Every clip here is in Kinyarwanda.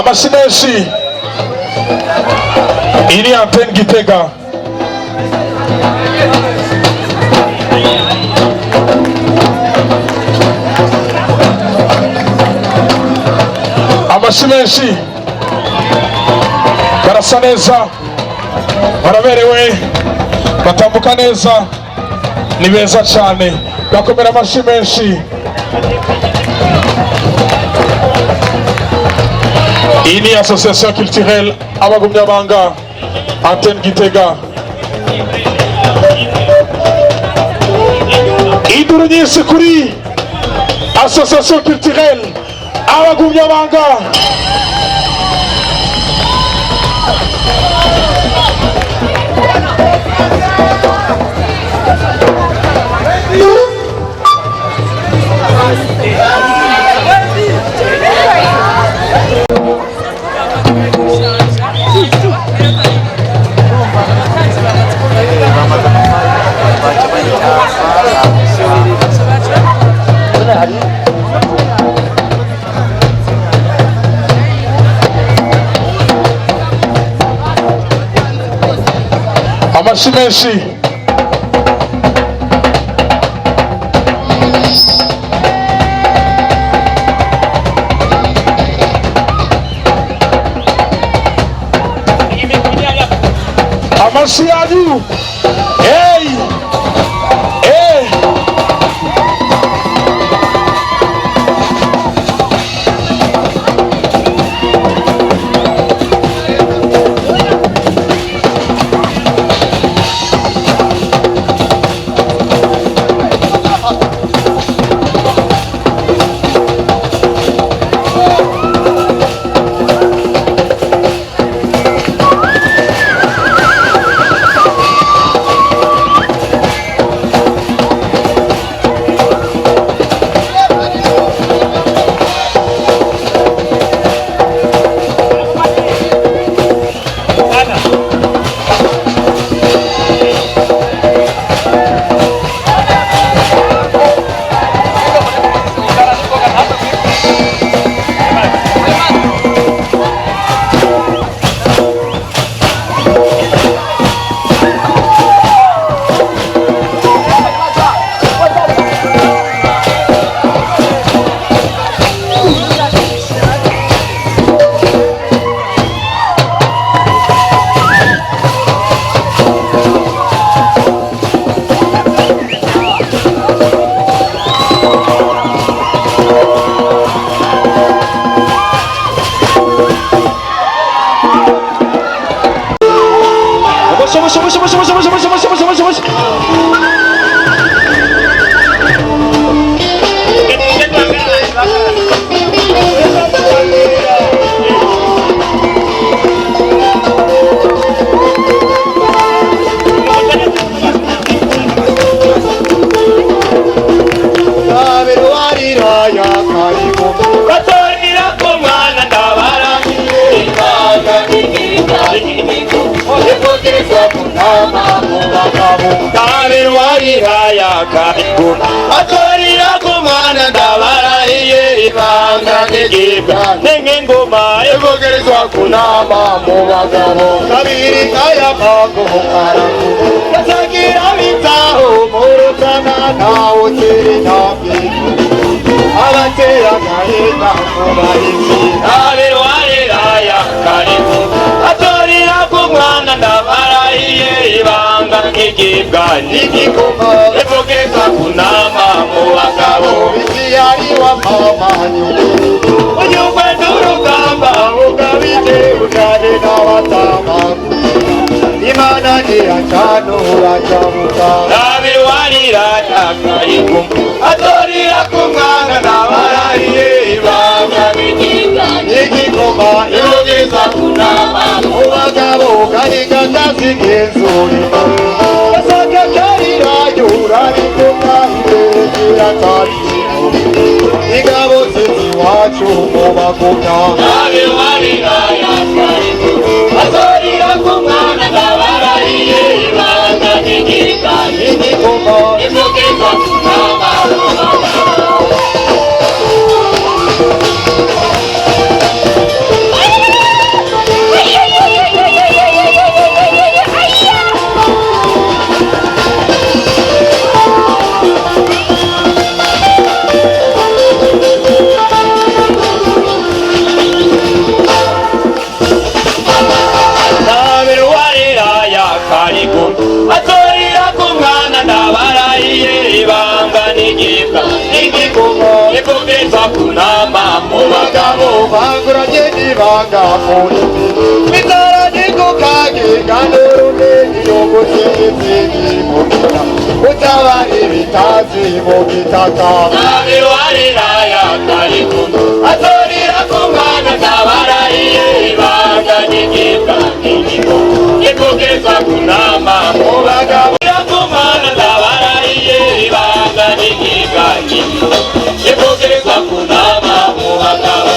Amasimeshi ini antenne Gitega. Amasimeshi barasa neza, baraberewe, batambuka neza, ni beza cyane. Bakomera amashyi menshi. Iyi ni association culturelle Abagumyabanga antenne Gitega. Iduru nyinshi kuri association culturelle Abagumyabanga. Amashyi menshi. Amashyi yanyu. Hey! Hey! Ngoma evogerezwa kunama mu bagabo kabiri kaya bago araku kasagira bitaho murutana nawo kiri nabi abatera kahita kubahizi aberwarira ya karibu atorira ku mwana ndabarahiye ibanga nk'igibwa n'igikoma evogerezwa kunama mu bagabo ikiyari wa mama Imana dia chano rajamuka Nabiwarira yakariku Atorira kumanga nabarariye Ibanga bikinga Igikoma Ilogeza kunama Ubagabo Kariga kasigenzuri Kasaka karira Yura Bikuka Ibekira kariku Igabo sisi wacu Mubakuka Nabiwarira yakariku Atorira kumanga nabarariye Ibanga bikinga Igikoma Ilogeza kunama Ubagabo n'igibwa n'igikumo ikugeza kunama mu bagabo banguranye n'ibanga muri mitara n'igukage gandurume niyogoseze n'imukira utabari bitazi mu gitaka nabiwarira yakarikundu atorira ku mwana ntabarahiye ibanga n'igibwa n'igikumo ikugeza kunama mu bagabo ku mwana ntabarahiye ibanga n'igibwa n'igikumo ikugeza kunama mu bagabo.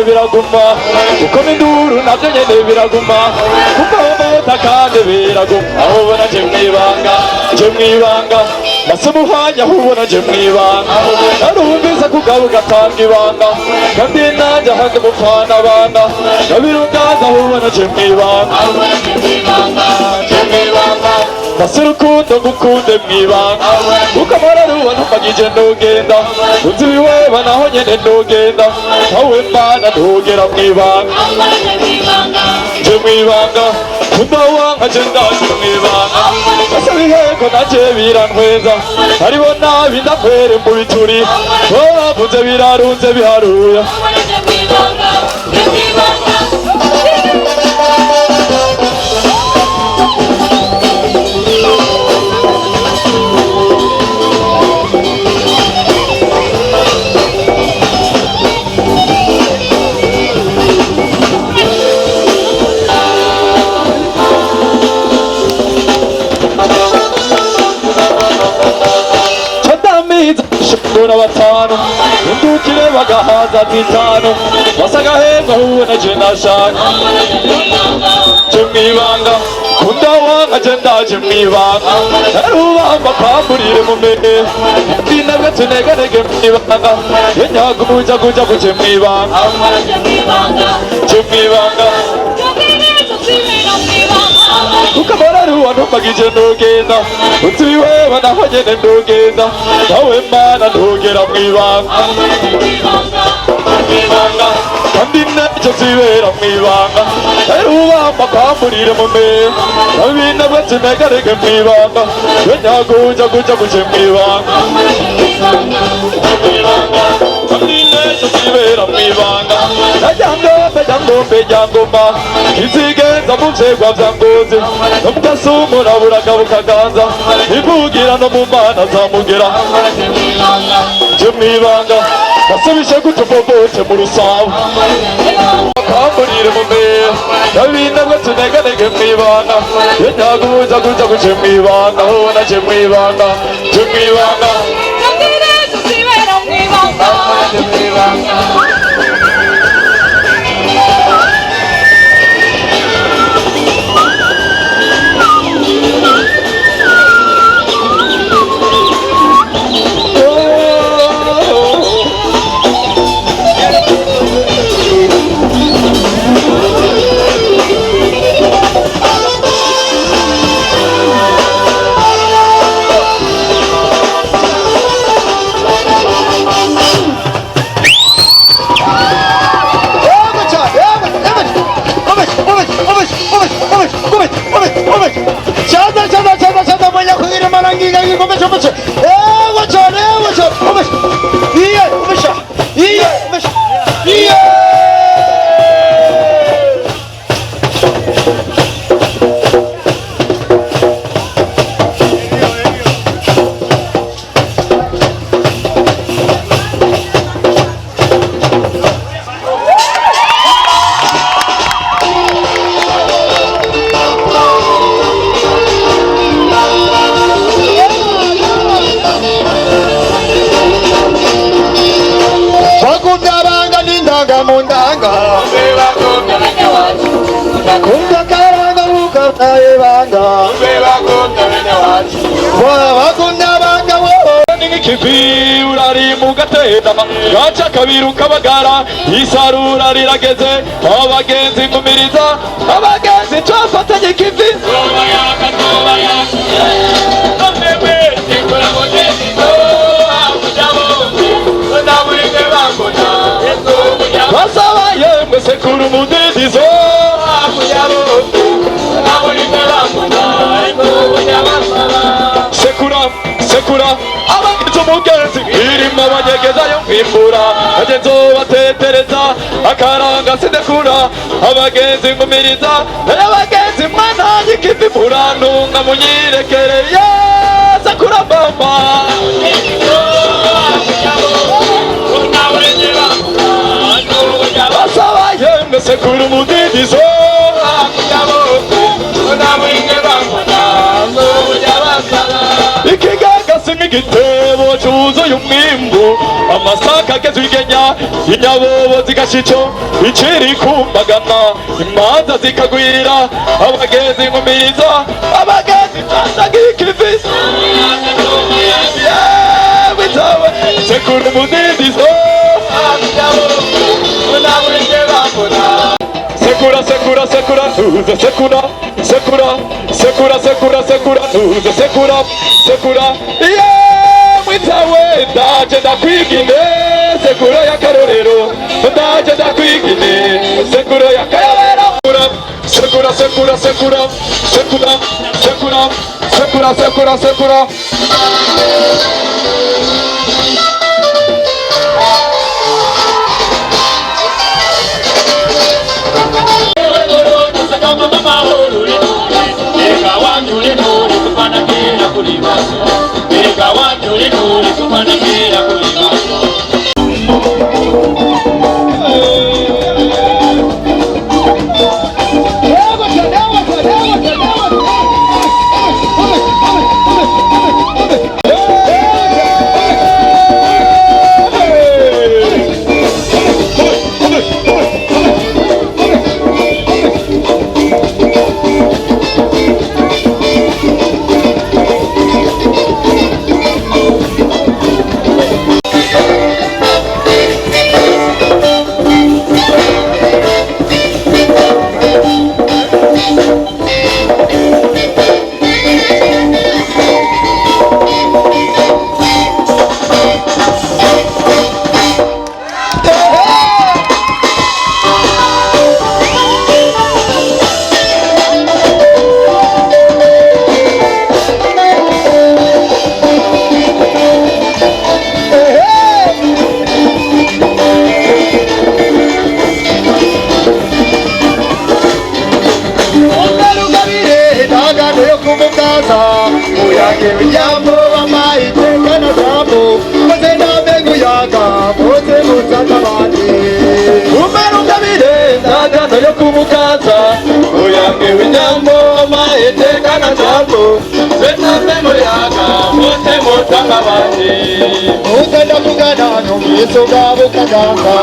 Biraguma uko induru navyo nyene biraguma kuko mota kandi biraguma aho ubona je mwibanga nasumuhanya aho ubona je mwibanga narumvise kugabo gatanga ibanga kandi nanje hanze gupfana abana nabirungaza aho ubona je mwibanga nasirukundo ngukunde mwibanga ukamara ruba ntumagije ndogenda unzi wiweba naho nyene ndogenda awe mana ntugera mwibanga je mwibanga kuba wanga je ndaje mwibanga asa biheko naje birantweza hariho nabi ndakwere mu bituri bavuze birarunze biharuya Shukura batanu indukire bagahaza zitanu wasaga heza ubona je nashaka je mwibanga kunda wanga je ndaje mwibanga narubamba pamburire mu mene binabwe tuneganege mwibanga yenyaga umuja kuja kuje mwibanga je mwibanga ukamara ruwa ntumagije ndogenda unzi wiweba naho nyene ndogenda nawe mana ntugera mwibanga kandi nacyo sibera mwibanga narubamba pamburire mu mene abinabwe tuneganege mwibanga yenyaga uja kuja kuje mwibanga kandi nacyo sibera mwibanga Ngoma kizigenza mu vyegwa vya Ngozi no mukasumura buragabo kaganza ivugira no mu mana zamugera je mwibanga nasubishe gutubobote mu rusabu kamburire mu meya nabinda ngo tuneganege mwibanga yenyaguza kuja kuje mwibanga hona je mwibanga Kivi urari mugatenda gaca kabiru kabagara isarura rirageze abagenzi ngumiriza abagenzi twafatanye kivi basabaye mwese kuri umudidizo sekura abagize umugenzi irimo abanyegezayo mwimbura agenzo batetereza akaranga sindekura abagenzi ngumiriza abagenzi mwananye kivi murantunga munyirekereye sekura mama basabaye mwese kuri umudidizo igitebo cyuzuye umwimbu amasaka ageze igenya inyabobo zigashico ikiri kumbagana imanza zikagwira abagenzi ngumiriza abagenzi twasagikivi sekura umudidizo sekura tuze sekura tuze sekura mwitawe ndaje ndakwigine sekura y'akarorero ndaje ndakwigine sekura y'akayobera sekura Ngoma Amateka na jambo Zeta memory yaka Mote mutanga abandi uzenda kugana n'ubwiso bwabo kaganga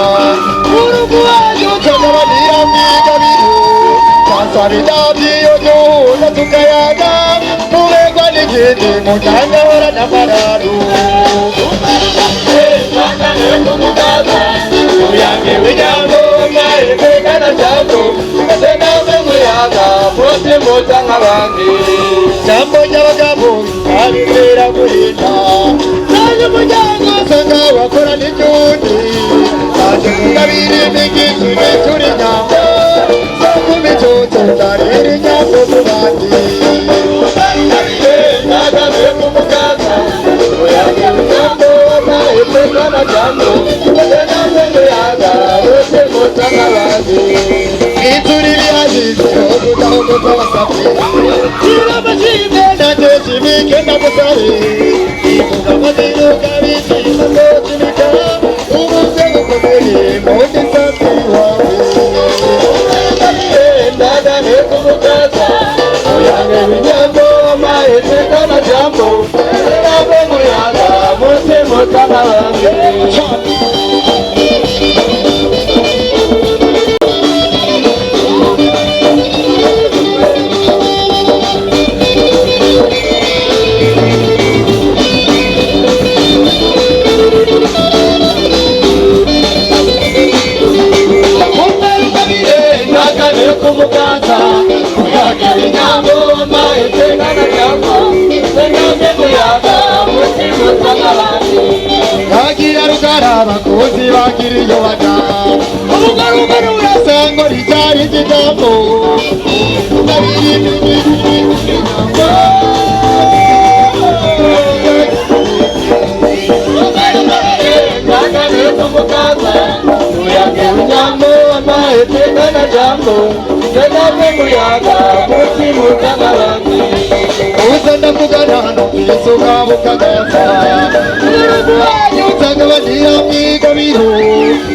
urugu wanyu utagabanira mwigabiru kasabidabyiyo duhuza tukayaga mubegwa n'igiti mutanga hora n'amararu uyange w'inyambo marekekana jambo kasenambe muyaga bose mutanga abandi jambo ry'abagabo abibera guhinda naje umuryango usanga wakora n'ibyundi naje kugabira imigisha igitura inyambo zo ku micucu ndarira inyambo mu bandi nagabe ku mugaga uyange w'inyambo marekekana jambo kasenambe muyaga bose mutanga abandi inzuri irihazize ogutaho kutawasabye irabashimye nateshimike namusabe ivuga amazina ukabishima ndochimika ubuze gukomeye mundi satsi wawe ndagane kumukaza uyange w'inyambo mahetekana jambo nabo muyaga mose mutanga bange kumukaza uyange w'inyambo mahetekana jambo senambe muyaga mose mutanga bange bagira rugara abakozi bagira iyo baga urugarugara urasanga ricyari ikigambo ukabiri inyambo nagane kumukaza uyange w'inyambo mahetekana jambo senambe muyaga mose mutanga bange uzenda kugana n'ubwiso bwabo kagasa urugu wanyu utagabanira mwigabiru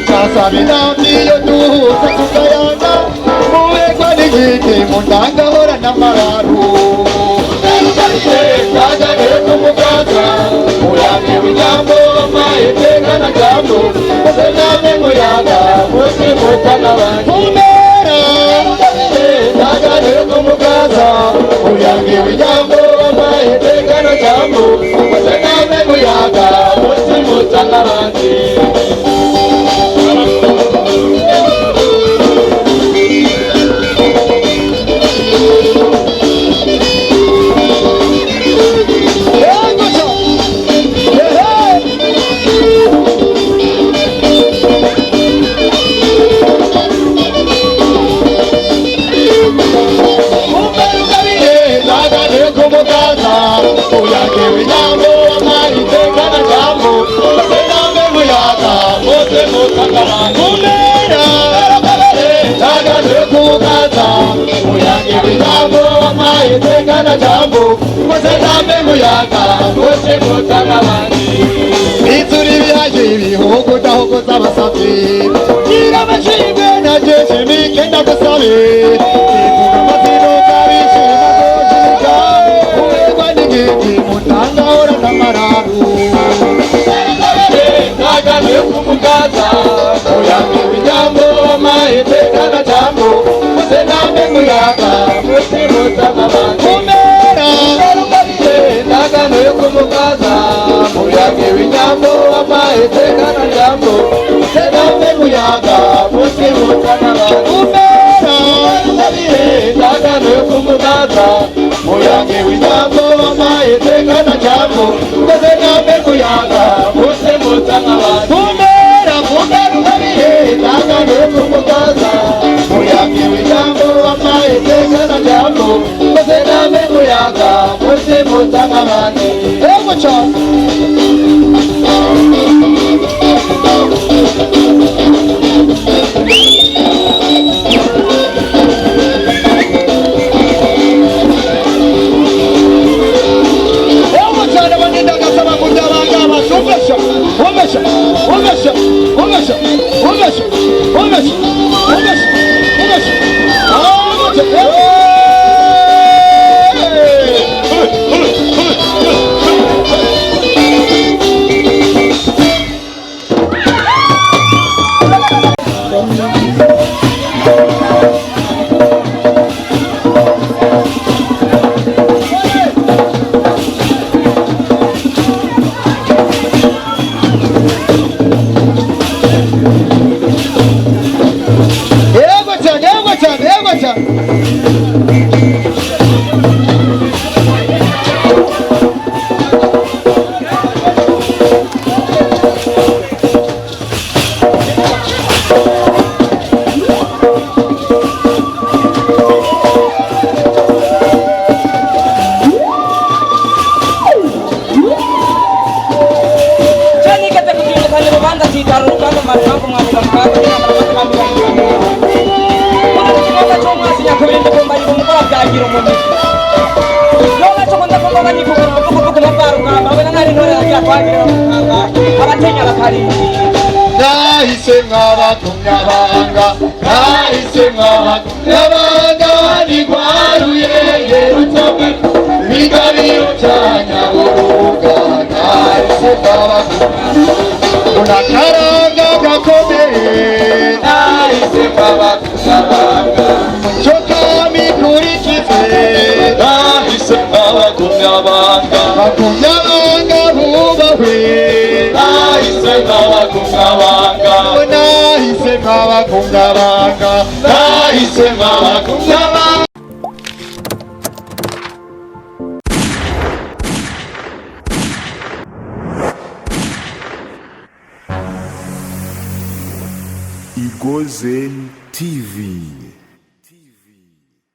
kasabidabyiyo duhuza tukayaga mubegwa n'igiti mutanga hora n'amararu nagane kumukaza uyange w'inyambo mahetekana jambo senambe muyaga mose mutanga bange nagane kumukaza uyange w'inyambo mahetekana jambo senambe muyaga mose mutanga bange uyange w'inyambo mahetekana jambo senambe muyaga mose mutanga bange nagane kumukaza uyange w'inyambo mahetekana jambo senambe muyaga mose mutanga bange inzuri byaje ibihugu dahogoza abasabye irabashimwe nateshimike ndagusabe ivuga amazina ukabishima ndochimika ubegwa n'igiti mutanga hora n'amararu nagane kumukaza uyange w'inyambo mahetekana jambo senambe muyaga mose mutanga bange nagane kumukaza uyange w'inyambo mahetekana jambo senambe muyaga mose mutanga bange nagane kumukaza uyange w'inyambo mahetekana jambo senambe muyaga mose mutanga bange nagane kumukaza uyange w'inyambo mahetekana jambo senambe muyaga mose mutanga bange gira umuntu none cyo kunda kuba bani kugura kuko mabaruka babona nari ntore ya kwagira abatenya bakari nahise nk'abatumyabanga nahise nk'abatumyabanga ntigwaruye yerutoke bigabiro bya nyaburuga nahise nk'abatumyabanga gakomeye nahise nk'abatumyabanga cyokami kurikize nahise nk'abatumyabanga batumyabanga bubahwe nahise nk'abatumyabanga nahise nk'abatumyabanga nahise nk'abatumyabanga Igozen TV.